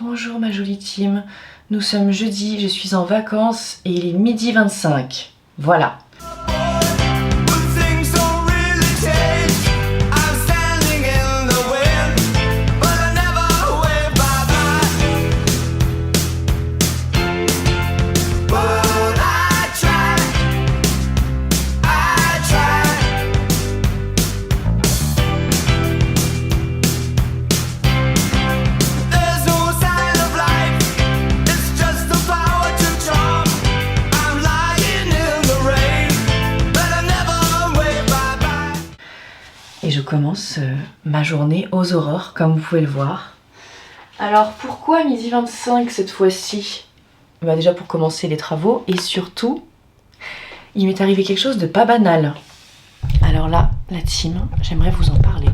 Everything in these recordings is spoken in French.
Bonjour ma jolie team, nous sommes jeudi, je suis en vacances et il est midi 25. Voilà. Et je commence ma journée aux aurores, comme vous pouvez le voir. Alors pourquoi midi 25 cette fois-ci? Bah déjà pour commencer les travaux, et surtout, il m'est arrivé quelque chose de pas banal. Alors là, la team, j'aimerais vous en parler.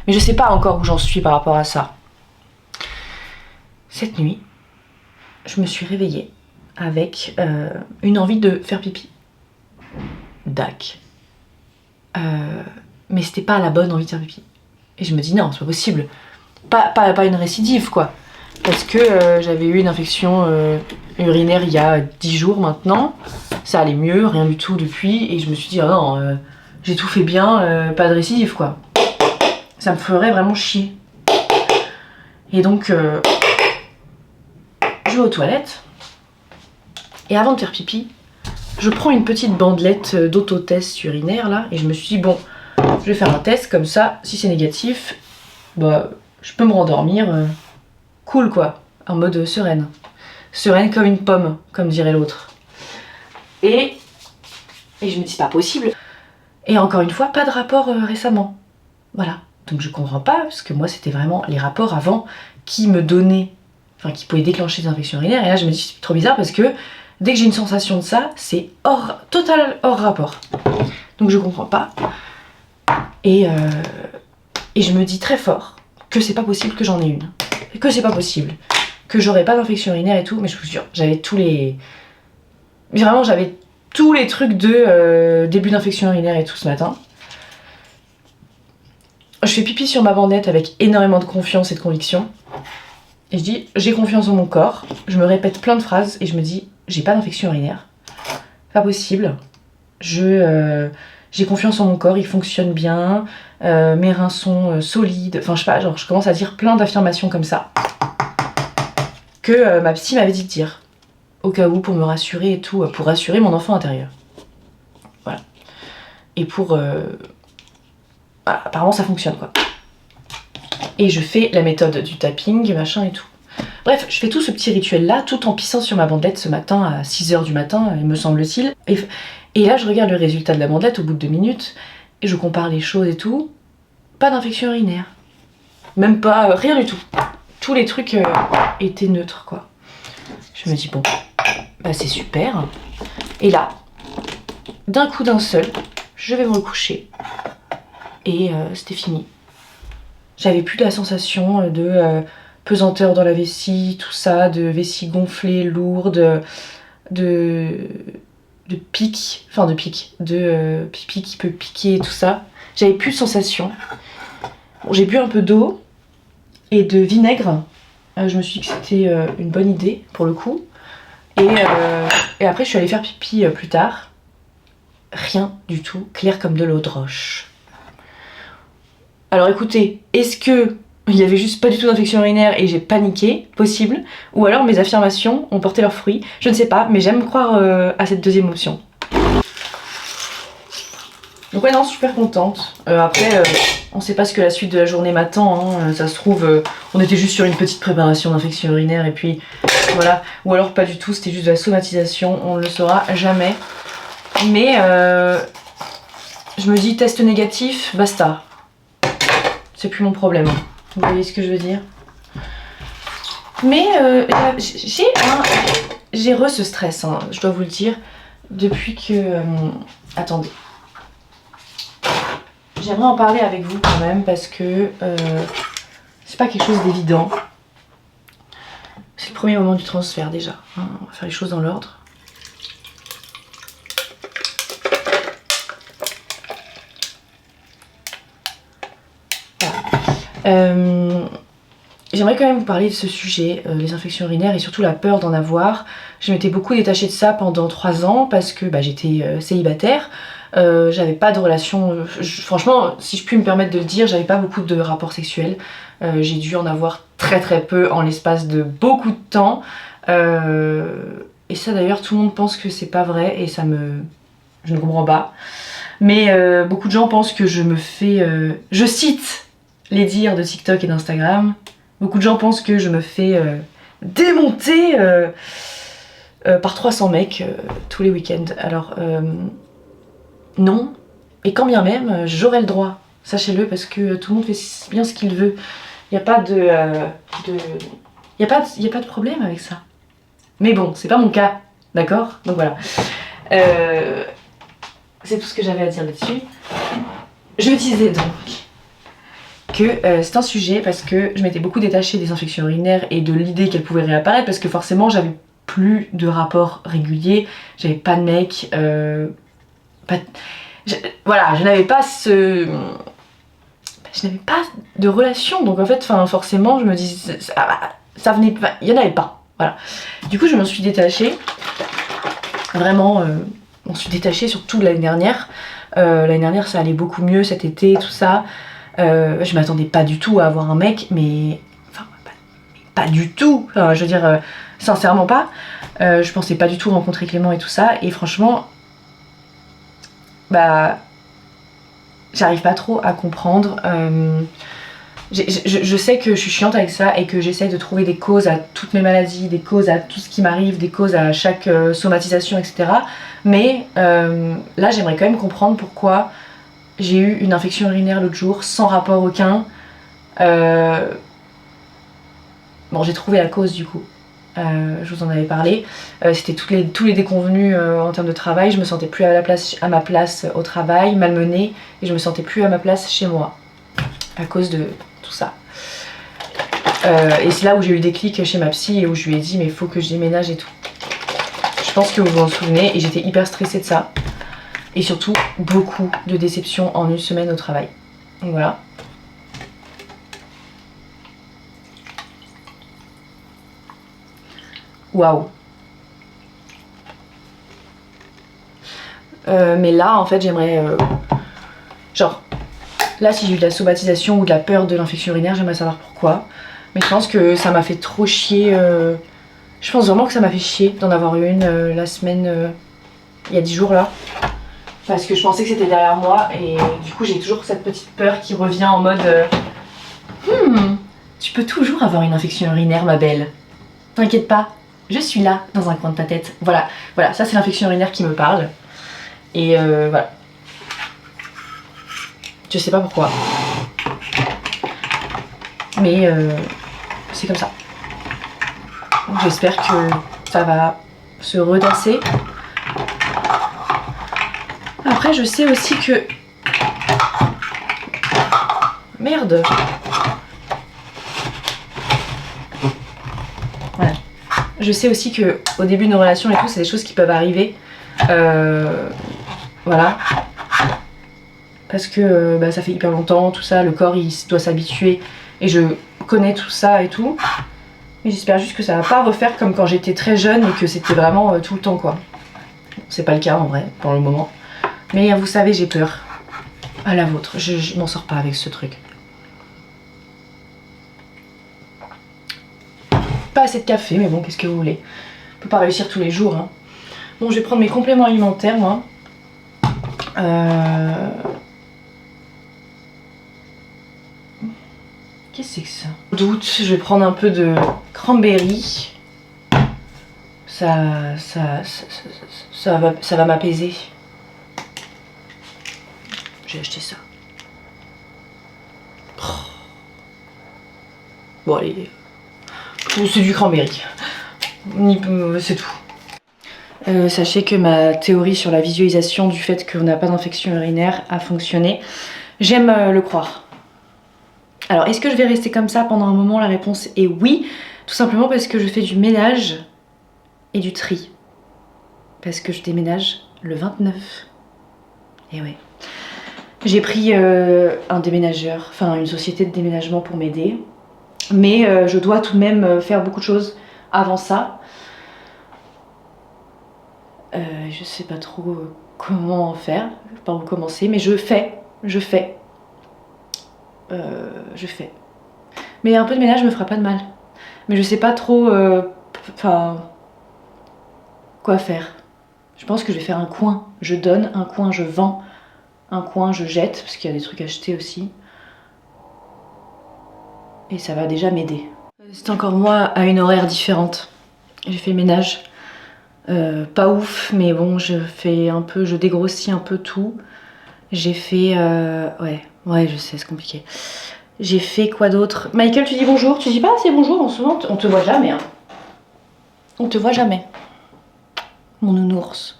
Mais je sais pas encore où j'en suis par rapport à ça. Cette nuit, je me suis réveillée avec une envie de faire pipi. Dac. Mais c'était pas la bonne envie de faire pipi. Et je me dis non, c'est pas possible. Pas une récidive quoi. Parce que j'avais eu une infection urinaire il y a 10 jours maintenant. Ça allait mieux, rien du tout depuis. Et je me suis dit, oh non, j'ai tout fait bien, pas de récidive quoi. Ça me ferait vraiment chier. Et donc, je vais aux toilettes. Et avant de faire pipi, je prends une petite bandelette d'autotest urinaire là. Et je me suis dit, bon, je vais faire un test comme ça. Si c'est négatif, bah, je peux me rendormir. Cool quoi, en mode sereine. Sereine comme une pomme, comme dirait l'autre. Et je me dis, c'est pas possible. Et encore une fois, pas de rapport récemment. Voilà. Donc je comprends pas, parce que moi c'était vraiment les rapports avant qui me donnaient, enfin qui pouvaient déclencher des infections urinaires. Et là je me dis, c'est trop bizarre parce que dès que j'ai une sensation de ça, c'est total hors rapport. Donc je comprends pas. Et je me dis très fort que c'est pas possible que j'en ai une. Que c'est pas possible. Que j'aurais pas d'infection urinaire et tout. Mais je vous jure, j'avais tous les... Vraiment, j'avais tous les trucs de début d'infection urinaire et tout ce matin. Je fais pipi sur ma bandelette avec énormément de confiance et de conviction. Et je dis, j'ai confiance en mon corps. Je me répète plein de phrases et je me dis, j'ai pas d'infection urinaire. Pas possible. J'ai confiance en mon corps, il fonctionne bien. Mes reins sont solides. Enfin, je sais pas, genre, je commence à dire plein d'affirmations comme ça. Que ma psy m'avait dit de dire. Au cas où, pour me rassurer et tout. Pour rassurer mon enfant intérieur. Voilà. Et pour... Voilà, apparemment ça fonctionne quoi. Et je fais la méthode du tapping, machin et tout. Bref, je fais tout ce petit rituel là, tout en pissant sur ma bandelette ce matin à 6h du matin, me semble-t-il. Et là je regarde le résultat de la bandelette au bout de 2 minutes, et je compare les choses et tout. Pas d'infection urinaire. Même pas, rien du tout. Tous les trucs étaient neutres quoi. Je me dis bon, bah c'est super. Et là, d'un coup d'un seul, je vais me recoucher. Et c'était fini. J'avais plus la sensation de pesanteur dans la vessie, tout ça, de vessie gonflée, lourde, de pic, enfin de pic, de pipi qui peut piquer, tout ça. J'avais plus de sensation. Bon, j'ai bu un peu d'eau et de vinaigre. Je me suis dit que c'était une bonne idée pour le coup. Et après je suis allée faire pipi plus tard. Rien du tout, clair comme de l'eau de roche. Alors écoutez, est-ce que il y avait juste pas du tout d'infection urinaire et j'ai paniqué? Possible. Ou alors mes affirmations ont porté leurs fruits. Je ne sais pas, mais j'aime croire à cette deuxième option. Donc ouais, non, super contente. Après, on sait pas ce que la suite de la journée m'attend. Hein. Ça se trouve, on était juste sur une petite préparation d'infection urinaire et puis voilà. Ou alors pas du tout, c'était juste de la somatisation. On ne le saura jamais. Mais je me dis test négatif, basta. C'est plus mon problème. Vous voyez ce que je veux dire? Mais j'ai ce stress, hein, je dois vous le dire, depuis que... attendez. J'aimerais en parler avec vous quand même parce que c'est pas quelque chose d'évident. C'est le premier moment du transfert déjà. Hein, on va faire les choses dans l'ordre. j'aimerais quand même vous parler de ce sujet, les infections urinaires et surtout la peur d'en avoir. Je m'étais beaucoup détachée de ça pendant 3 ans parce que j'étais célibataire. J'avais pas de relation, franchement, si je puis me permettre de le dire, j'avais pas beaucoup de rapports sexuels. J'ai dû en avoir très très peu en l'espace de beaucoup de temps. Et ça d'ailleurs, tout le monde pense que c'est pas vrai et je ne comprends pas. Mais beaucoup de gens pensent que je me fais... je cite les dires de TikTok et d'Instagram. Beaucoup de gens pensent que je me fais démonter par 300 mecs tous les week-ends. Alors, non. Et quand bien même, j'aurais le droit. Sachez-le, parce que tout le monde fait bien ce qu'il veut. Il n'y a pas de... y a pas de problème avec ça. Mais bon, c'est pas mon cas. D'accord? Donc voilà. C'est tout ce que j'avais à dire là-dessus. Je disais donc que c'est un sujet parce que je m'étais beaucoup détachée des infections urinaires et de l'idée qu'elles pouvaient réapparaître parce que forcément j'avais plus de rapports réguliers, j'avais pas de mec, voilà, je n'avais pas de relation, donc en fait, forcément je me disais, ça venait pas, il y en avait pas, voilà. Du coup je m'en suis détachée, vraiment, je m'en suis détachée surtout l'année dernière. L'année dernière ça allait beaucoup mieux cet été, tout ça. Je m'attendais pas du tout à avoir un mec, mais pas du tout. Enfin, je veux dire, sincèrement pas. Je pensais pas du tout rencontrer Clément et tout ça. Et franchement, j'arrive pas trop à comprendre. Je sais que je suis chiante avec ça et que j'essaie de trouver des causes à toutes mes maladies, des causes à tout ce qui m'arrive, des causes à chaque somatisation, etc. Mais là, j'aimerais quand même comprendre pourquoi j'ai eu une infection urinaire l'autre jour, sans rapport aucun. Bon, j'ai trouvé la cause du coup. Je vous en avais parlé. C'était tous les déconvenus en termes de travail. Je me sentais plus à ma place au travail, malmenée, et je me sentais plus à ma place chez moi. À cause de tout ça. Et c'est là où j'ai eu le déclic chez ma psy et où je lui ai dit mais il faut que je déménage et tout. Je pense que vous vous en souvenez et j'étais hyper stressée de ça. Et surtout, beaucoup de déceptions en une semaine au travail. Donc voilà. Waouh. Mais là, en fait, j'aimerais... genre, là, si j'ai eu de la somatisation ou de la peur de l'infection urinaire, j'aimerais savoir pourquoi. Mais je pense que ça m'a fait trop chier... je pense vraiment que ça m'a fait chier d'en avoir eu une la semaine... il y a 10 jours, là. Parce que je pensais que c'était derrière moi et du coup j'ai toujours cette petite peur qui revient en mode tu peux toujours avoir une infection urinaire ma belle. T'inquiète pas, je suis là dans un coin de ta tête. Voilà, ça c'est l'infection urinaire qui me parle. Et voilà. Je sais pas pourquoi. Mais c'est comme ça. Donc j'espère que ça va se redasser. Après, je sais aussi que... Merde. Voilà. Je sais aussi que au début de nos relations et tout, c'est des choses qui peuvent arriver. Voilà. Parce que ça fait hyper longtemps, tout ça, le corps il doit s'habituer. Et je connais tout ça et tout. Mais j'espère juste que ça va pas refaire comme quand j'étais très jeune et que c'était vraiment tout le temps quoi. C'est pas le cas en vrai, pour le moment. Mais vous savez, j'ai peur. À la vôtre, je m'en sors pas avec ce truc. Pas assez de café, mais bon, qu'est-ce que vous voulez. On peut pas réussir tous les jours. Hein. Bon, je vais prendre mes compléments alimentaires, moi. Qu'est-ce que c'est que ça? Doute, je vais prendre un peu de cranberry. Ça va m'apaiser. J'ai acheté ça. Bon allez, c'est du cranberry. C'est tout. Sachez que ma théorie sur la visualisation du fait qu'on n'a pas d'infection urinaire a fonctionné. J'aime le croire. Alors est-ce que je vais rester comme ça pendant un moment? La réponse est oui. Tout simplement parce que je fais du ménage et du tri. Parce que je déménage le 29. Et ouais. J'ai pris un déménageur, enfin une société de déménagement pour m'aider. Mais je dois tout de même faire beaucoup de choses avant ça. Je sais pas trop comment faire, par où commencer, mais je fais. Mais un peu de ménage me fera pas de mal. Mais je sais pas trop quoi faire. Je pense que je vais faire un coin. Je donne, un coin je vends, un coin je jette, parce qu'il y a des trucs à jeter aussi. Et ça va déjà m'aider. C'est encore moi à une horaire différente. J'ai fait le ménage. Pas ouf, mais bon, je dégrossis un peu tout. J'ai fait... ouais, je sais, c'est compliqué. J'ai fait quoi d'autre? Michael, tu dis bonjour? Tu dis pas assez bonjour en ce moment? On te voit jamais, hein. On te voit jamais. Mon nounours.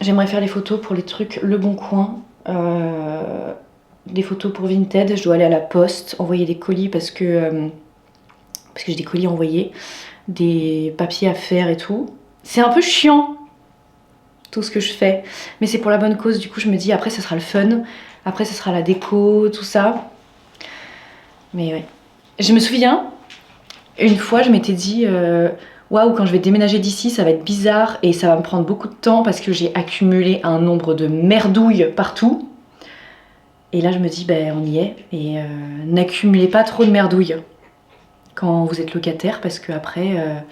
J'aimerais faire les photos pour les trucs Le Bon Coin. Des photos pour Vinted. Je dois aller à la poste, envoyer des colis parce que j'ai des colis à envoyer, des papiers à faire et tout. C'est un peu chiant, tout ce que je fais, mais c'est pour la bonne cause. Du coup, je me dis, après, ça sera le fun. Après, ça sera la déco, tout ça. Mais ouais. Je me souviens, une fois, je m'étais dit... waouh, quand je vais déménager d'ici, ça va être bizarre et ça va me prendre beaucoup de temps parce que j'ai accumulé un nombre de merdouilles partout. Et là, je me dis, ben, on y est. Et n'accumulez pas trop de merdouilles quand vous êtes locataire parce que après,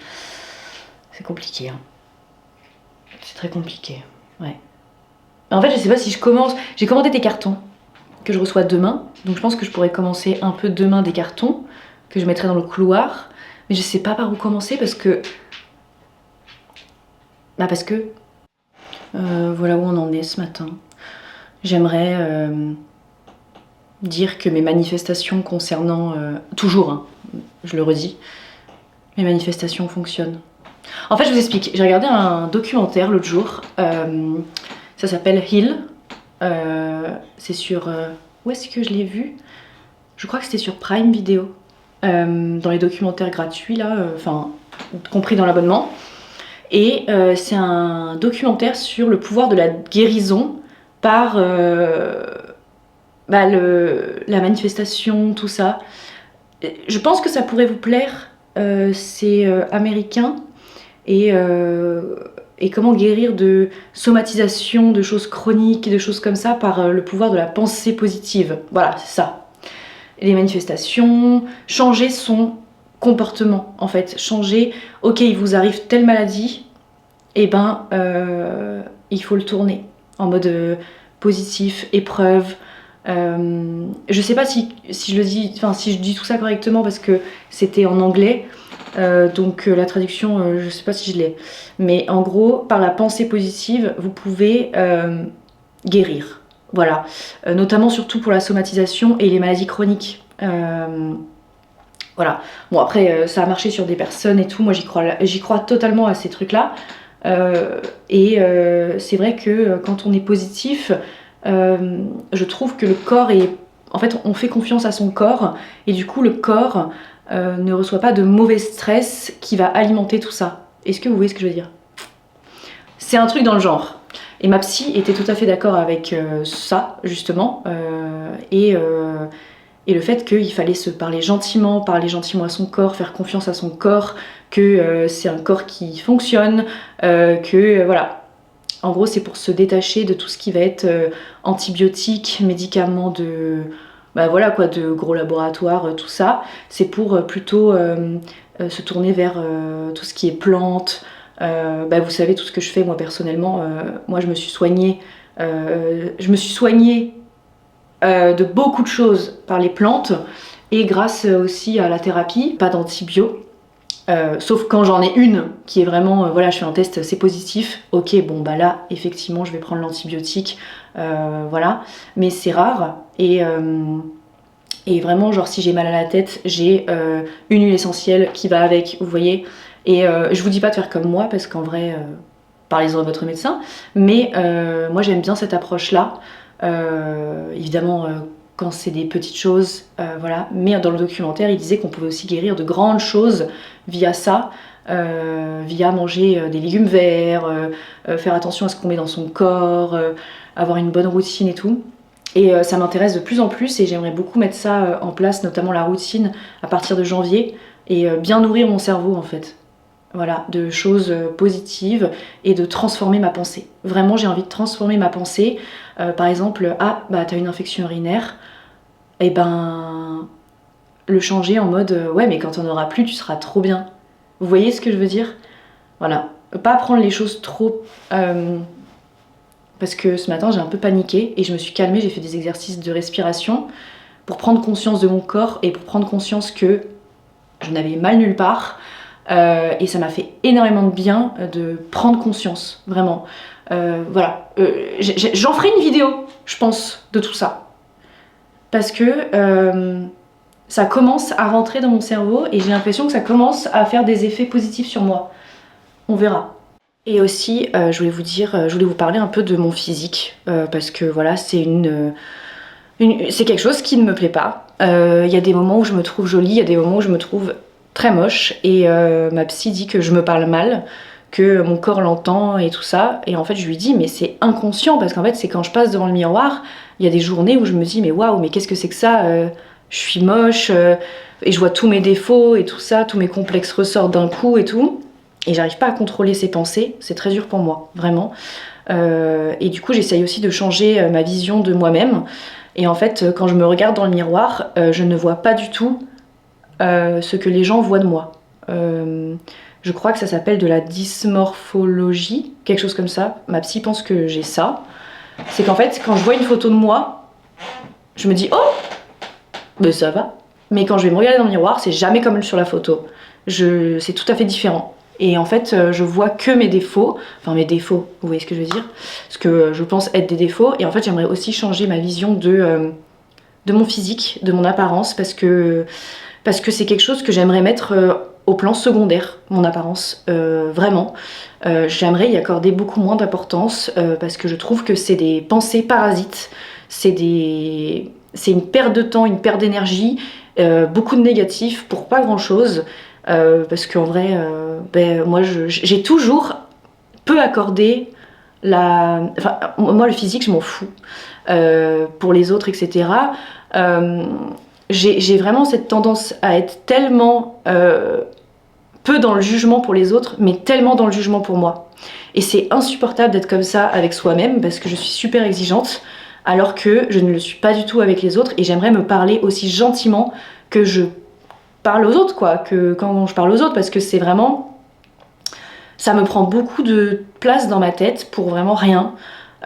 c'est compliqué. Hein. C'est très compliqué. Ouais. En fait, je sais pas si je commence. J'ai commandé des cartons que je reçois demain. Donc, je pense que je pourrais commencer un peu demain des cartons que je mettrai dans le couloir. Mais je sais pas par où commencer parce que... voilà où on en est ce matin. J'aimerais dire que mes manifestations concernant... toujours, hein, je le redis, mes manifestations fonctionnent. En fait, je vous explique. J'ai regardé un documentaire l'autre jour. Ça s'appelle Hill. C'est sur... où est-ce que je l'ai vu? Je crois que c'était sur Prime Video. Dans les documentaires gratuits, là, compris dans l'abonnement. Et c'est un documentaire sur le pouvoir de la guérison par la manifestation, tout ça. Je pense que ça pourrait vous plaire. C'est américain. Et comment guérir de somatisation, de choses chroniques, de choses comme ça par le pouvoir de la pensée positive. Voilà, c'est ça. Les manifestations, changer son comportement en fait, changer, ok il vous arrive telle maladie, et ben il faut le tourner en mode positif, épreuve. Je sais pas si je le dis, enfin si je dis tout ça correctement parce que c'était en anglais, donc la traduction je sais pas si je l'ai, mais en gros par la pensée positive vous pouvez guérir. Voilà, notamment surtout pour la somatisation et les maladies chroniques. Voilà. Bon après ça a marché sur des personnes et tout, moi j'y crois totalement à ces trucs là. C'est vrai que quand on est positif, je trouve que le corps est... En fait on fait confiance à son corps et du coup le corps ne reçoit pas de mauvais stress qui va alimenter tout ça. Est-ce que vous voyez ce que je veux dire? C'est un truc dans le genre. Et ma psy était tout à fait d'accord avec ça, justement, et le fait qu'il fallait se parler gentiment à son corps, faire confiance à son corps, que c'est un corps qui fonctionne, voilà. En gros, c'est pour se détacher de tout ce qui va être antibiotiques, médicaments de... voilà quoi, de gros laboratoires, tout ça. C'est pour plutôt se tourner vers tout ce qui est plantes. Vous savez tout ce que je fais moi personnellement, moi je me suis soignée de beaucoup de choses par les plantes et grâce aussi à la thérapie, pas d'antibio, sauf quand j'en ai une qui est vraiment, voilà je fais un test, c'est positif, ok bon bah là effectivement je vais prendre l'antibiotique, voilà, mais c'est rare et vraiment genre si j'ai mal à la tête, j'ai une huile essentielle qui va avec, vous voyez. Et je vous dis pas de faire comme moi parce qu'en vrai, parlez-en à votre médecin. Mais moi j'aime bien cette approche-là. Évidemment, quand c'est des petites choses, voilà. Mais dans le documentaire, il disait qu'on pouvait aussi guérir de grandes choses via ça, via manger des légumes verts, faire attention à ce qu'on met dans son corps, avoir une bonne routine et tout. Et ça m'intéresse de plus en plus et j'aimerais beaucoup mettre ça en place, notamment la routine à partir de janvier et bien nourrir mon cerveau en fait. Voilà, de choses positives et de transformer ma pensée. Vraiment, j'ai envie de transformer ma pensée. Par exemple, ah, bah t'as une infection urinaire, et ben le changer en mode ouais, mais quand t'en auras plus, tu seras trop bien. Vous voyez ce que je veux dire? Voilà, pas prendre les choses trop. Parce que ce matin, j'ai un peu paniqué et je me suis calmée, j'ai fait des exercices de respiration pour prendre conscience de mon corps et pour prendre conscience que je n'avais mal nulle part. Et ça m'a fait énormément de bien de prendre conscience, vraiment. Voilà, j'en ferai une vidéo, je pense, de tout ça. Parce que ça commence à rentrer dans mon cerveau et j'ai l'impression que ça commence à faire des effets positifs sur moi. On verra. Et aussi, je voulais vous parler un peu de mon physique, parce que voilà, c'est c'est quelque chose qui ne me plaît pas. Il y a des moments où je me trouve jolie, il y a des moments où je me trouve très moche, et ma psy dit que je me parle mal, que mon corps l'entend et tout ça, et en fait je lui dis mais c'est inconscient, parce qu'en fait c'est quand je passe devant le miroir, il y a des journées où je me dis mais waouh, mais qu'est-ce que c'est que ça, je suis moche, et je vois tous mes défauts et tout ça, tous mes complexes ressortent d'un coup et tout, et j'arrive pas à contrôler ces pensées, c'est très dur pour moi, vraiment. Et du coup j'essaye aussi de changer ma vision de moi-même, et en fait quand je me regarde dans le miroir, je ne vois pas du tout ce que les gens voient de moi. Je crois que ça s'appelle de la dysmorphologie, quelque chose comme ça. Ma psy pense que j'ai ça. C'est qu'en fait, quand je vois une photo de moi, je me dis « Oh, ben ça va ». Mais quand je vais me regarder dans le miroir, c'est jamais comme sur la photo. C'est tout à fait différent. Et en fait, je vois que mes défauts. Enfin, mes défauts, vous voyez ce que je veux dire? Ce que je pense être des défauts. Et en fait, j'aimerais aussi changer ma vision de mon physique, de mon apparence, parce que c'est quelque chose que j'aimerais mettre au plan secondaire, mon apparence, vraiment. J'aimerais y accorder beaucoup moins d'importance, parce que je trouve que c'est des pensées parasites, c'est une perte de temps, une perte d'énergie, beaucoup de négatifs pour pas grand chose, parce qu'en vrai, moi j'ai toujours peu accordé enfin, moi le physique je m'en fous, pour les autres etc. J'ai vraiment cette tendance à être tellement peu dans le jugement pour les autres, mais tellement dans le jugement pour moi. Et c'est insupportable d'être comme ça avec soi-même, parce que je suis super exigeante, alors que je ne le suis pas du tout avec les autres, et j'aimerais me parler aussi gentiment que je parle aux autres, quoi, que quand je parle aux autres, parce que c'est vraiment... Ça me prend beaucoup de place dans ma tête pour vraiment rien.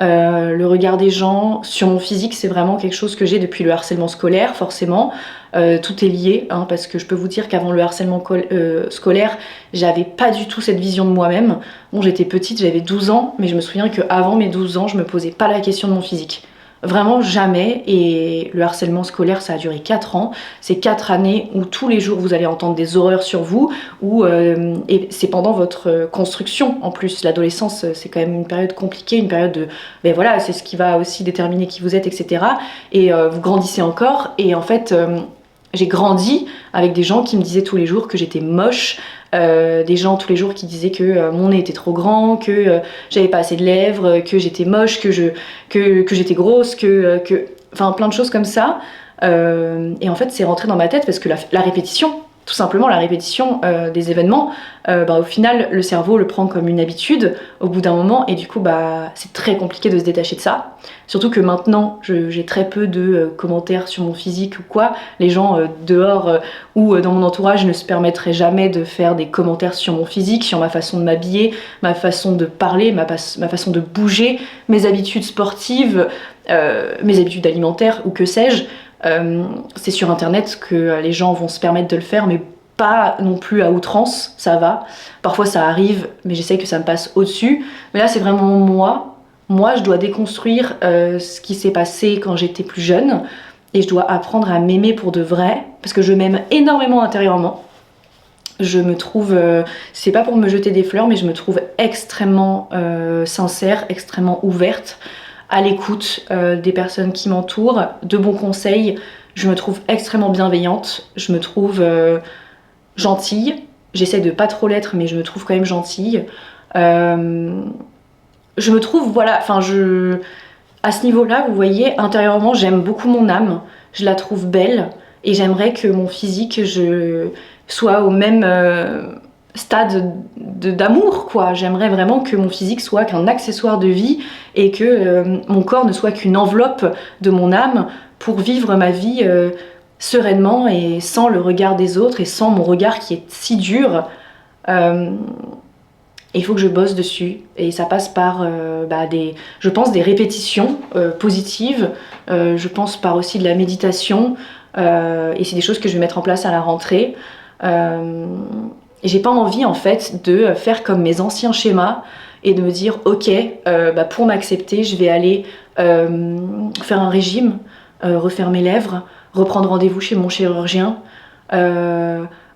Le regard des gens sur mon physique, c'est vraiment quelque chose que j'ai depuis le harcèlement scolaire, forcément. Tout est lié, hein, parce que je peux vous dire qu'avant le harcèlement scolaire, j'avais pas du tout cette vision de moi-même. Bon, j'étais petite, j'avais 12 ans, mais je me souviens qu'avant mes 12 ans, je me posais pas la question de mon physique. Vraiment jamais. Et le harcèlement scolaire, ça a duré 4 ans. C'est 4 années où tous les jours vous allez entendre des horreurs sur vous, et c'est pendant votre construction en plus. L'adolescence, c'est quand même une période compliquée, une période de... Ben voilà, c'est ce qui va aussi déterminer qui vous êtes, etc. Et vous grandissez encore, et en fait... j'ai grandi avec des gens qui me disaient tous les jours que j'étais moche, des gens tous les jours qui disaient que mon nez était trop grand, que j'avais pas assez de lèvres, que j'étais moche, que j'étais grosse, enfin plein de choses comme ça. Et en fait c'est rentré dans ma tête parce que la répétition, tout simplement la répétition des événements, au final le cerveau le prend comme une habitude au bout d'un moment, et du coup c'est très compliqué de se détacher de ça. Surtout que maintenant j'ai très peu de commentaires sur mon physique ou quoi. Les gens dehors ou dans mon entourage ne se permettraient jamais de faire des commentaires sur mon physique, sur ma façon de m'habiller, ma façon de parler, ma façon de bouger, mes habitudes sportives, mes habitudes alimentaires ou que sais-je. C'est sur internet que les gens vont se permettre de le faire, mais pas non plus à outrance, ça va. Parfois ça arrive, mais j'essaie que ça me passe au-dessus. Mais là c'est vraiment moi. Moi je dois déconstruire ce qui s'est passé quand j'étais plus jeune, et je dois apprendre à m'aimer pour de vrai, parce que je m'aime énormément intérieurement. Je me trouve, c'est pas pour me jeter des fleurs, mais je me trouve extrêmement sincère, extrêmement ouverte à l'écoute des personnes qui m'entourent, de bons conseils. Je me trouve extrêmement bienveillante, je me trouve gentille. J'essaie de pas trop l'être, mais je me trouve quand même gentille. Je me trouve, voilà, enfin à ce niveau-là, vous voyez, intérieurement, j'aime beaucoup mon âme, je la trouve belle, et j'aimerais que mon physique, je sois au même stade d'amour, quoi. J'aimerais vraiment que mon physique soit qu'un accessoire de vie, et que mon corps ne soit qu'une enveloppe de mon âme pour vivre ma vie sereinement et sans le regard des autres et sans mon regard qui est si dur. Il faut que je bosse dessus et ça passe par je pense des répétitions positives, je pense par aussi de la méditation et c'est des choses que je vais mettre en place à la rentrée. Et j'ai pas envie en fait de faire comme mes anciens schémas et de me dire ok, pour m'accepter je vais aller faire un régime, refaire mes lèvres, reprendre rendez-vous chez mon chirurgien,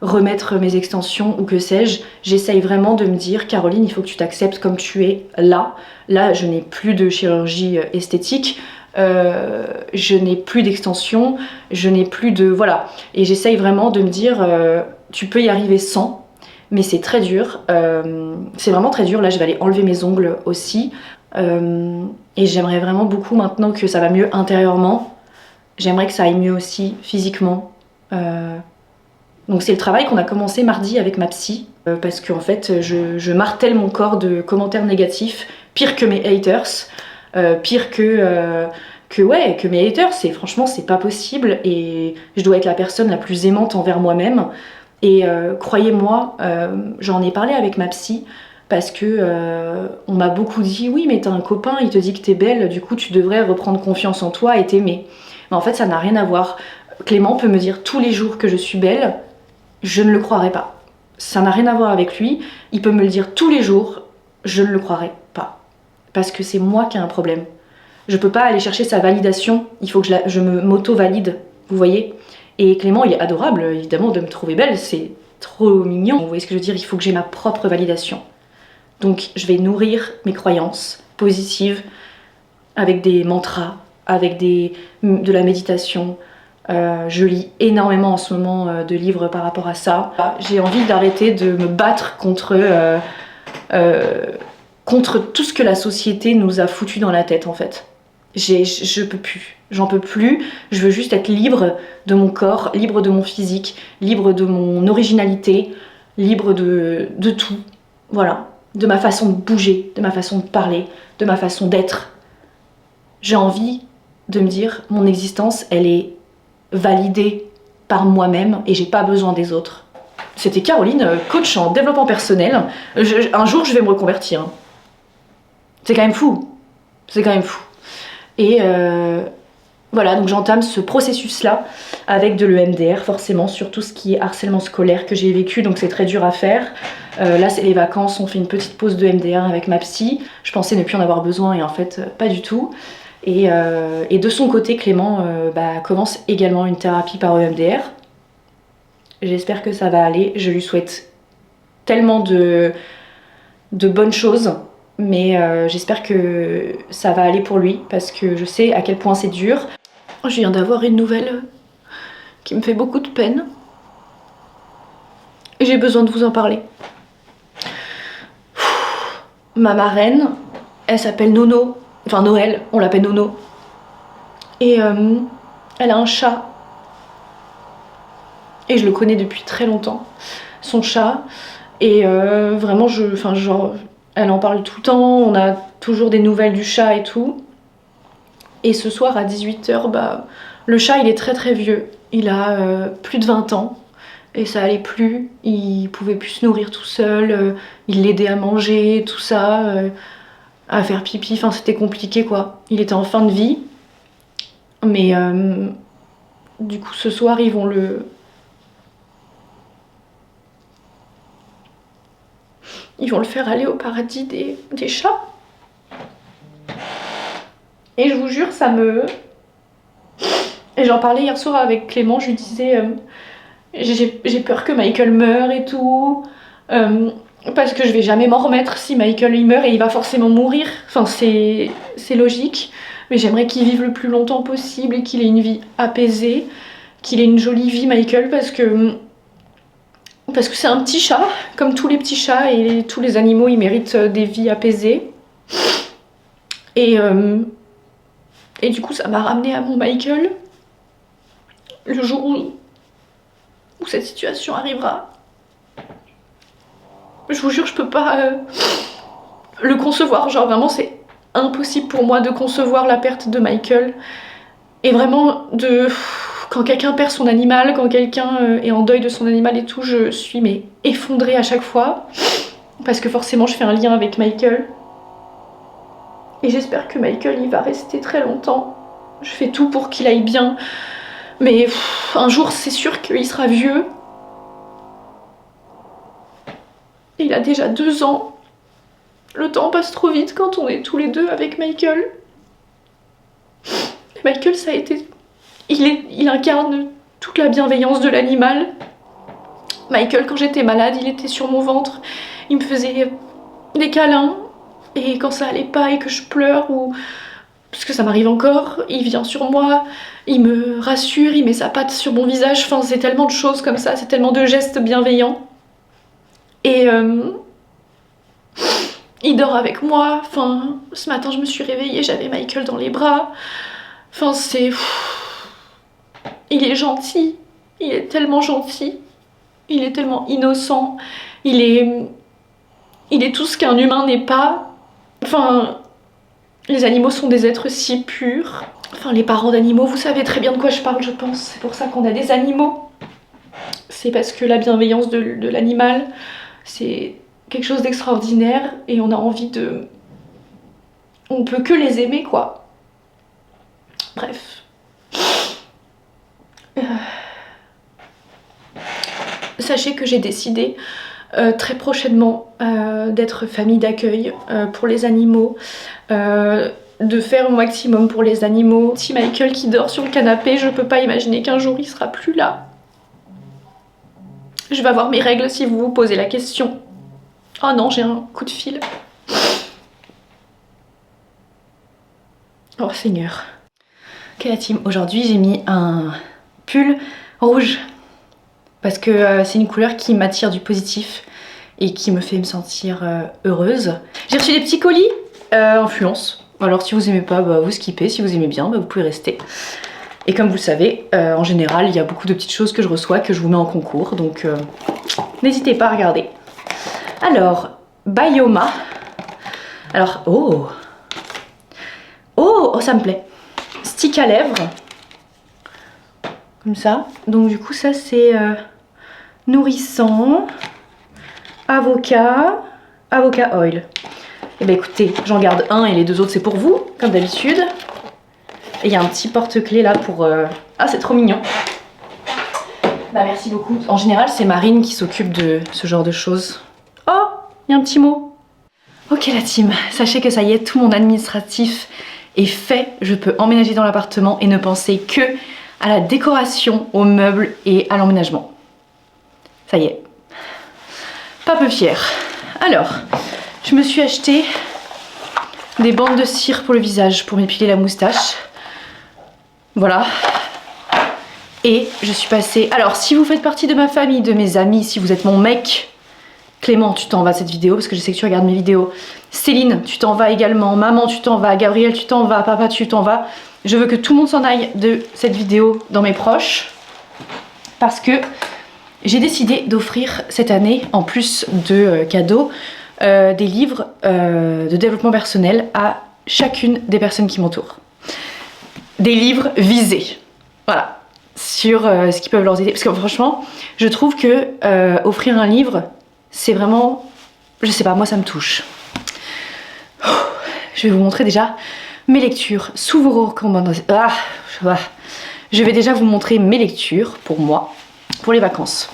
remettre mes extensions ou que sais-je. J'essaye vraiment de me dire Caroline, il faut que tu t'acceptes comme tu es là. Là, je n'ai plus de chirurgie esthétique, je n'ai plus d'extensions, je n'ai plus de... Voilà. Et j'essaye vraiment de me dire tu peux y arriver sans, mais c'est très dur. C'est vraiment très dur. Là, je vais aller enlever mes ongles aussi. Et j'aimerais vraiment beaucoup maintenant que ça va mieux intérieurement. J'aimerais que ça aille mieux aussi physiquement. Donc c'est le travail qu'on a commencé mardi avec ma psy, parce qu'en fait je martèle mon corps de commentaires négatifs, pire que mes haters, pire que mes haters, franchement c'est pas possible et je dois être la personne la plus aimante envers moi-même. Et croyez-moi, j'en ai parlé avec ma psy, parce que on m'a beaucoup dit oui mais t'as un copain, il te dit que t'es belle, du coup tu devrais reprendre confiance en toi et t'aimer. Mais en fait ça n'a rien à voir. Clément peut me dire tous les jours que je suis belle, je ne le croirais pas. Ça n'a rien à voir avec lui, il peut me le dire tous les jours, je ne le croirais pas. Parce que c'est moi qui ai un problème. Je peux pas aller chercher sa validation, il faut que je m'auto-valide, vous voyez. Et Clément il est adorable, évidemment, de me trouver belle, c'est trop mignon. Vous voyez ce que je veux dire, il faut que j'ai ma propre validation. Donc je vais nourrir mes croyances positives avec des mantras, avec de la méditation. Je lis énormément en ce moment de livres par rapport à ça. J'ai envie d'arrêter de me battre contre tout ce que la société nous a foutu dans la tête en fait. Je peux plus, j'en peux plus. Je veux juste être libre de mon corps, libre de mon physique, libre de mon originalité, libre de tout. Voilà, de ma façon de bouger, de ma façon de parler, de ma façon d'être. J'ai envie de me dire, mon existence, elle est validée par moi-même et j'ai pas besoin des autres. C'était Caroline, coach en développement personnel. Un jour, je vais me reconvertir. C'est quand même fou. C'est quand même fou. Et voilà, donc j'entame ce processus-là avec de l'EMDR, forcément, sur tout ce qui est harcèlement scolaire que j'ai vécu, donc c'est très dur à faire. Là, c'est les vacances, on fait une petite pause de MDR avec ma psy. Je pensais ne plus en avoir besoin et en fait, pas du tout. Et de son côté, Clément commence également une thérapie par EMDR. J'espère que ça va aller. Je lui souhaite tellement de bonnes choses, mais j'espère que ça va aller pour lui parce que je sais à quel point c'est dur. Je viens d'avoir une nouvelle qui me fait beaucoup de peine et j'ai besoin de vous en parler. Ma marraine, elle s'appelle Nono, enfin Noël, on l'appelle Nono. Et elle a un chat. Et je le connais depuis très longtemps, son chat. Et vraiment, elle en parle tout le temps, on a toujours des nouvelles du chat et tout. Et ce soir à 18h, le chat il est très très vieux. Il a plus de 20 ans. Et ça allait plus, il pouvait plus se nourrir tout seul, il l'aidait à manger, tout ça, à faire pipi, enfin c'était compliqué quoi. Il était en fin de vie, mais du coup ce soir ils vont le faire aller au paradis des chats. Et je vous jure, Et j'en parlais hier soir avec Clément, je lui disais... j'ai peur que Michael meure et tout. parce que je vais jamais m'en remettre si Michael il meurt et il va forcément mourir. Enfin, c'est logique. Mais j'aimerais qu'il vive le plus longtemps possible et qu'il ait une vie apaisée, qu'il ait une jolie vie, Michael, parce que c'est un petit chat, comme tous les petits chats et tous les animaux, ils méritent des vies apaisées. Et du coup, ça m'a ramené à mon Michael. Le jour où cette situation arrivera, je vous jure, je peux pas le concevoir. Genre vraiment, c'est impossible pour moi de concevoir la perte de Michael. Et vraiment, quand quelqu'un perd son animal, quand quelqu'un est en deuil de son animal et tout, je suis effondrée à chaque fois. Parce que forcément, je fais un lien avec Michael. Et j'espère que Michael, il va rester très longtemps. Je fais tout pour qu'il aille bien. Mais un jour, c'est sûr qu'il sera vieux. Il a déjà 2 ans. Le temps passe trop vite quand on est tous les deux avec Michael. Et Michael, ça a été... Il incarne toute la bienveillance de l'animal. Michael, quand j'étais malade, il était sur mon ventre. Il me faisait des câlins. Et quand ça allait pas et que je pleure, ou... parce que ça m'arrive encore, il vient sur moi, il me rassure, il met sa patte sur mon visage. Enfin, c'est tellement de choses comme ça, c'est tellement de gestes bienveillants. Et il dort avec moi. Enfin, ce matin, je me suis réveillée, j'avais Michael dans les bras. Enfin, c'est... Il est gentil. Il est tellement gentil. Il est tellement innocent. Il est tout ce qu'un humain n'est pas. Enfin, les animaux sont des êtres si purs. Enfin, les parents d'animaux, vous savez très bien de quoi je parle, je pense. C'est pour ça qu'on a des animaux. C'est parce que la bienveillance de l'animal, c'est quelque chose d'extraordinaire et on a envie de... On peut que les aimer, quoi. Bref. Sachez que j'ai décidé très prochainement d'être famille d'accueil pour les animaux, de faire au maximum pour les animaux. Si Michael qui dort sur le canapé, je peux pas imaginer qu'un jour il sera plus là. Je vais avoir mes règles si vous vous posez la question. Oh non, j'ai un coup de fil. Oh Seigneur. Ok la team, aujourd'hui j'ai mis un pull rouge parce que c'est une couleur qui m'attire du positif et qui me fait me sentir heureuse. J'ai reçu des petits colis Influence. Alors si vous aimez pas, bah, vous skippez. Si vous aimez bien, bah, vous pouvez rester. Et comme vous le savez, en général, il y a beaucoup de petites choses que je reçois, que je vous mets en concours. Donc n'hésitez pas à regarder. Alors, Bioma. Alors, oh, ça me plaît. Stick à lèvres. Comme ça. Donc du coup, ça c'est nourrissant. Avocat oil. Et ben écoutez, j'en garde un et les 2 autres c'est pour vous, comme d'habitude. Et il y a un petit porte-clés là pour... Ah, c'est trop mignon. Bah merci beaucoup. En général, c'est Marine qui s'occupe de ce genre de choses. Oh, il y a un petit mot. Ok la team, sachez que ça y est, tout mon administratif est fait. Je peux emménager dans l'appartement et ne penser que à la décoration, aux meubles et à l'emménagement. Ça y est. Pas peu fière. Alors, je me suis acheté des bandes de cire pour le visage, pour m'épiler la moustache. Voilà. Et je suis passée... Alors, si vous faites partie de ma famille, de mes amis, si vous êtes mon mec... Clément, tu t'en vas de cette vidéo parce que je sais que tu regardes mes vidéos. Céline, tu t'en vas également. Maman, tu t'en vas. Gabriel, tu t'en vas. Papa, tu t'en vas. Je veux que tout le monde s'en aille de cette vidéo dans mes proches. Parce que j'ai décidé d'offrir cette année, en plus de cadeaux, des livres de développement personnel à chacune des personnes qui m'entourent. Des livres visés. Voilà. Sur ce qui peut leur aider. Parce que franchement, je trouve que offrir un livre... C'est vraiment, je sais pas, moi ça me touche. Je vais vous montrer déjà mes lectures sous vos recommandations. Je vais déjà vous montrer mes lectures pour moi, pour les vacances.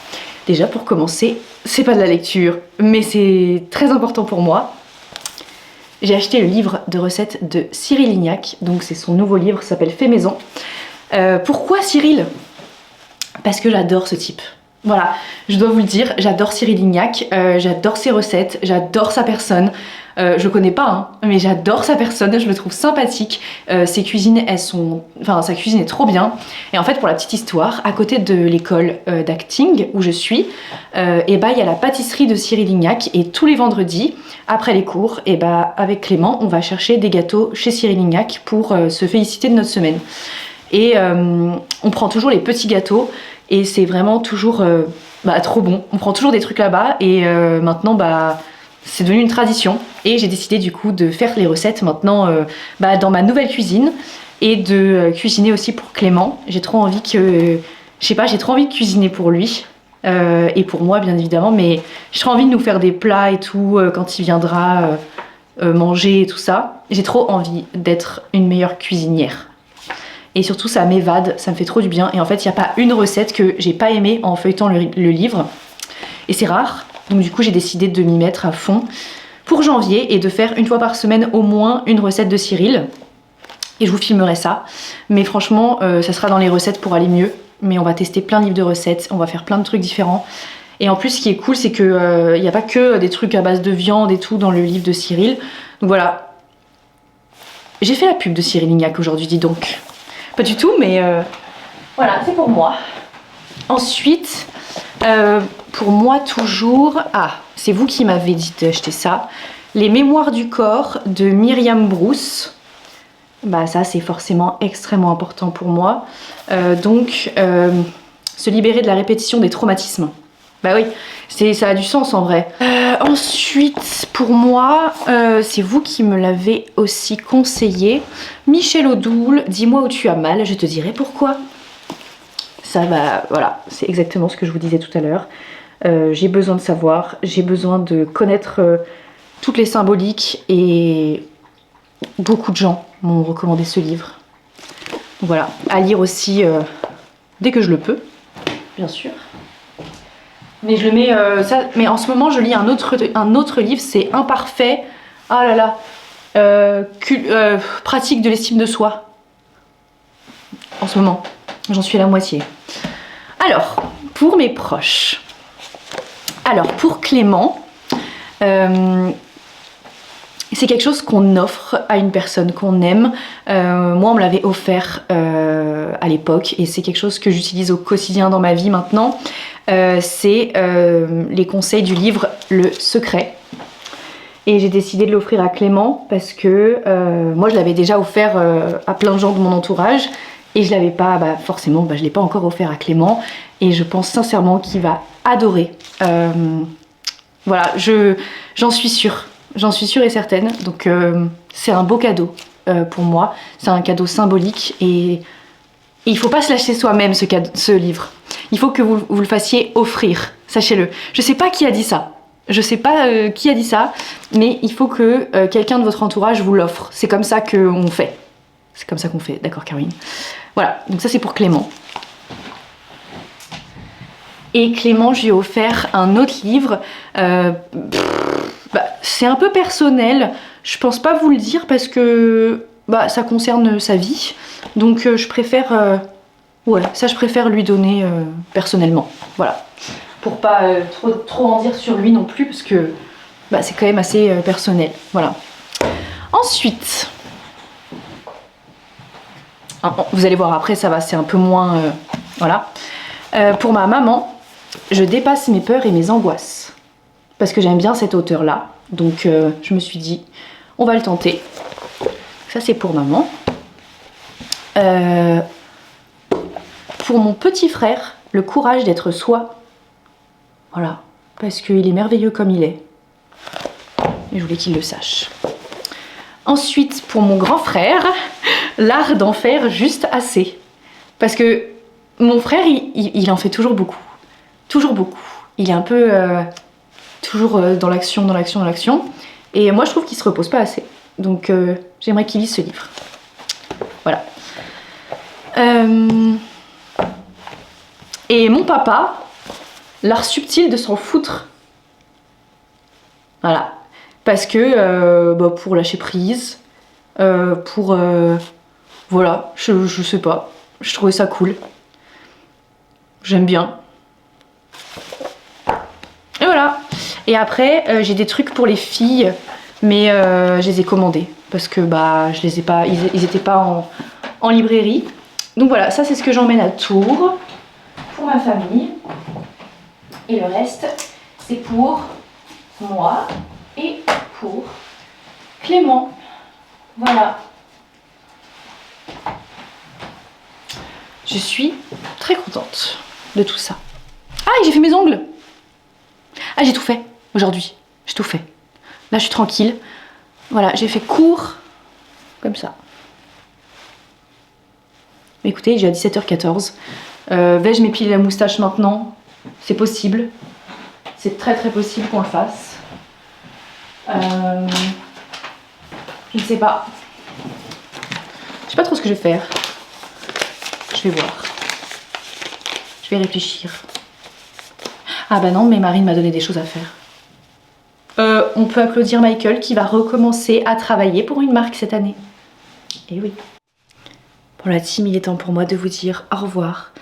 Déjà pour commencer, c'est pas de la lecture, mais c'est très important pour moi. J'ai acheté le livre de recettes de Cyril Lignac, donc c'est son nouveau livre, ça s'appelle Fait maison. Pourquoi Cyril ? Parce que j'adore ce type. Voilà, je dois vous le dire, j'adore Cyril Lignac, j'adore ses recettes, j'adore sa personne. Je le connais pas, hein, mais j'adore sa personne, je le trouve sympathique. Ses cuisines, sa cuisine est trop bien. Et en fait, pour la petite histoire, à côté de l'école d'acting où je suis, et bah il y a la pâtisserie de Cyril Lignac et tous les vendredis, après les cours, et bah avec Clément, on va chercher des gâteaux chez Cyril Lignac pour se féliciter de notre semaine. Et on prend toujours les petits gâteaux et c'est vraiment toujours trop bon. On prend toujours des trucs là-bas et maintenant c'est devenu une tradition. Et j'ai décidé du coup de faire les recettes maintenant dans ma nouvelle cuisine et de cuisiner aussi pour Clément. J'ai trop envie j'ai trop envie de cuisiner pour lui et pour moi bien évidemment, mais j'ai trop envie de nous faire des plats et tout quand il viendra manger et tout ça. J'ai trop envie d'être une meilleure cuisinière. Et surtout ça m'évade, ça me fait trop du bien. Et en fait il n'y a pas une recette que j'ai pas aimée en feuilletant le livre. Et c'est rare, donc du coup j'ai décidé de m'y mettre à fond pour janvier et de faire une fois par semaine au moins une recette de Cyril. Et je vous filmerai ça. Mais franchement ça sera dans les recettes pour aller mieux. Mais on va tester plein de livres de recettes, on va faire plein de trucs différents. Et en plus ce qui est cool c'est que il n'y a pas que des trucs à base de viande et tout dans le livre de Cyril. Donc voilà. J'ai fait la pub de Cyril Lignac aujourd'hui, dis donc. Pas du tout, mais voilà, c'est pour moi. Ensuite, pour moi toujours... Ah, c'est vous qui m'avez dit d'acheter ça. Les Mémoires du corps de Myriam Brousse. Bah ça, c'est forcément extrêmement important pour moi. Se libérer de la répétition des traumatismes. Bah oui, ça a du sens en vrai. Ensuite, pour moi, c'est vous qui me l'avez aussi conseillé. Michel Odoul, dis-moi où tu as mal, je te dirai pourquoi. Ça, voilà, c'est exactement ce que je vous disais tout à l'heure. J'ai besoin de savoir, j'ai besoin de connaître toutes les symboliques et beaucoup de gens m'ont recommandé ce livre. Voilà, à lire aussi dès que je le peux, bien sûr. Mais je le mets mais en ce moment je lis un autre livre, c'est Imparfait. Ah là là, pratique de l'estime de soi. En ce moment, j'en suis à la moitié. Alors, pour mes proches. Alors, pour Clément, c'est quelque chose qu'on offre à une personne qu'on aime. Moi, on me l'avait offert à l'époque et c'est quelque chose que j'utilise au quotidien dans ma vie maintenant. C'est les conseils du livre Le Secret. Et j'ai décidé de l'offrir à Clément parce que moi, je l'avais déjà offert à plein de gens de mon entourage et je l'avais pas, forcément, je l'ai pas encore offert à Clément et je pense sincèrement qu'il va adorer. Voilà, j'en suis sûre. J'en suis sûre et certaine, donc c'est un beau cadeau pour moi, c'est un cadeau symbolique et il faut pas se lâcher soi-même ce livre. Il faut que vous le fassiez offrir, sachez-le. Je sais pas qui a dit ça, mais il faut que quelqu'un de votre entourage vous l'offre. C'est comme ça qu'on fait. C'est comme ça qu'on fait, d'accord Caroline. Voilà, donc ça c'est pour Clément. Et Clément, je lui ai offert un autre livre. C'est un peu personnel. Je pense pas vous le dire parce que ça concerne sa vie. Donc je préfère... je préfère lui donner personnellement. Voilà. Pour pas trop en dire sur lui non plus parce que c'est quand même assez personnel. Voilà. Ensuite... vous allez voir après, ça va, c'est un peu moins... voilà. Pour ma maman... Je dépasse mes peurs et mes angoisses. Parce que j'aime bien cet auteur-là. Donc je me suis dit, on va le tenter. Ça c'est pour maman. Pour mon petit frère, le courage d'être soi. Voilà. Parce qu'il est merveilleux comme il est. Et je voulais qu'il le sache. Ensuite, pour mon grand frère, l'art d'en faire juste assez. Parce que mon frère, il en fait toujours beaucoup. Toujours beaucoup. Il est un peu toujours dans l'action. Et moi, je trouve qu'il se repose pas assez. Donc, j'aimerais qu'il lise ce livre. Voilà. Et mon papa, l'art subtil de s'en foutre. Voilà. Parce que pour lâcher prise, voilà, je sais pas. Je trouvais ça cool. J'aime bien. Et voilà. Et après, j'ai des trucs pour les filles, mais je les ai commandés parce que bah je les ai pas, ils étaient pas en librairie. Donc voilà, ça c'est ce que j'emmène à Tours pour ma famille. Et le reste, c'est pour moi et pour Clément. Voilà. Je suis très contente de tout ça. Ah, et j'ai fait mes ongles. Ah, j'ai tout fait aujourd'hui. J'ai tout fait. Là, je suis tranquille. Voilà, j'ai fait court comme ça. Mais écoutez, j'ai à 17h14. Vais-je m'épiler la moustache maintenant? C'est possible. C'est très très possible qu'on le fasse. Je ne sais pas. Je sais pas trop ce que je vais faire. Je vais voir. Je vais réfléchir. Ah bah non, mais Marine m'a donné des choses à faire. On peut applaudir Michael qui va recommencer à travailler pour une marque cette année. Et oui. Pour la team, il est temps pour moi de vous dire au revoir.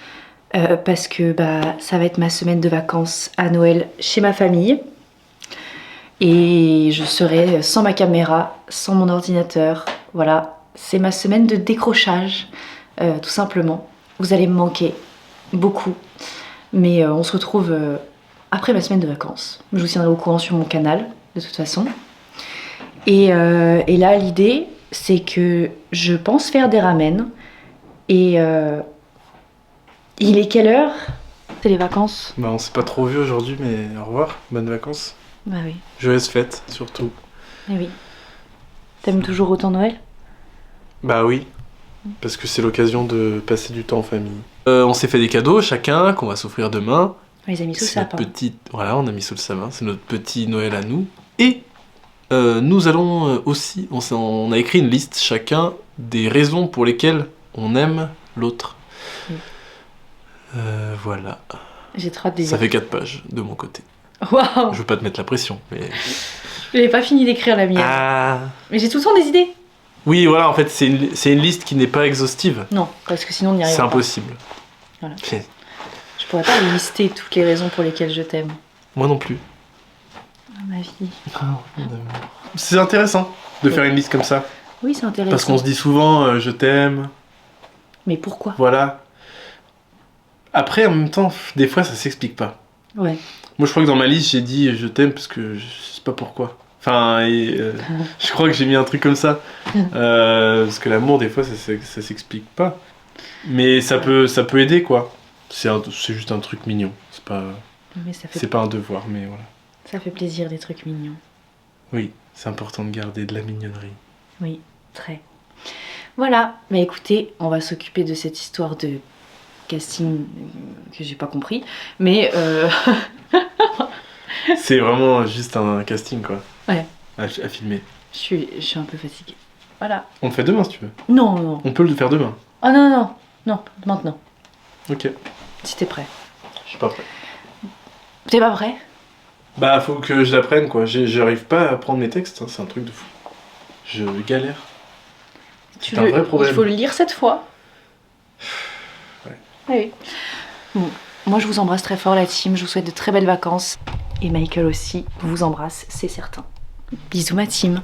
Parce que bah, ça va être ma semaine de vacances à Noël chez ma famille. Et je serai sans ma caméra, sans mon ordinateur. Voilà, c'est ma semaine de décrochage, tout simplement. Vous allez me manquer beaucoup. Mais on se retrouve après ma semaine de vacances. Je vous tiendrai au courant sur mon canal, de toute façon. Et là, l'idée, c'est que je pense faire des ramen. Et il est quelle heure? C'est les vacances. Bah on s'est pas trop vu aujourd'hui, mais au revoir, bonnes vacances. Bah oui. Joyeuses fêtes, surtout. Eh oui. T'aimes toujours autant Noël? Bah oui, parce que c'est l'occasion de passer du temps en famille. On s'est fait des cadeaux chacun, qu'on va s'offrir demain. On les a mis sous le C'est notre sapin. petit... Voilà, on a mis sous le sapin, c'est notre petit Noël à nous. Et nous allons aussi, on a écrit une liste chacun des raisons pour lesquelles on aime l'autre. Oui. Voilà. J'ai trop hâte de Ça lire. fait 4 pages de mon côté. Waouh! Je veux pas te mettre la pression, mais... Je n'ai pas fini d'écrire la mienne. Ah. Mais j'ai tout le temps des idées. Oui, voilà, en fait, c'est une liste qui n'est pas exhaustive. Non, parce que sinon on n'y arrive C'est pas. impossible. Voilà. C'est- Je pourrais pas lister toutes les raisons pour lesquelles je t'aime. Moi non plus. Ah, ma vie. C'est intéressant de faire une liste comme ça. Oui, c'est intéressant. Parce qu'on se dit souvent je t'aime, Mais pourquoi? voilà. Après, en même temps, des fois, ça s'explique pas. Ouais. Moi, je crois que dans ma liste, j'ai dit je t'aime parce que je sais pas pourquoi. Enfin, je crois que j'ai mis un truc comme ça. Parce que l'amour, des fois, ça s'explique pas. Mais ça peut aider, quoi. C'est juste un truc mignon. Mais ça C'est fait, pas un devoir, mais voilà. ça fait plaisir des trucs mignons. Oui, c'est important de garder de la mignonnerie. Oui, très. Voilà. Mais écoutez, on va s'occuper de cette histoire de casting que j'ai pas compris. Mais C'est vraiment juste un casting, quoi. Ouais. À filmer. je suis un peu fatiguée. Voilà. On le fait demain, si tu veux. Non, non. On peut le faire demain. Oh non, non. Non, maintenant. Ok. Si t'es prêt. Je suis pas prêt. T'es pas prêt? Bah, faut que je l'apprenne, quoi. J'arrive pas à prendre mes textes, hein. C'est un truc de fou. Je galère. C'est un vrai problème. Il faut le lire cette fois. Ouais. Oui. Bon, moi je vous embrasse très fort la team, je vous souhaite de très belles vacances. Et Michael aussi vous embrasse, c'est certain. Bisous ma team.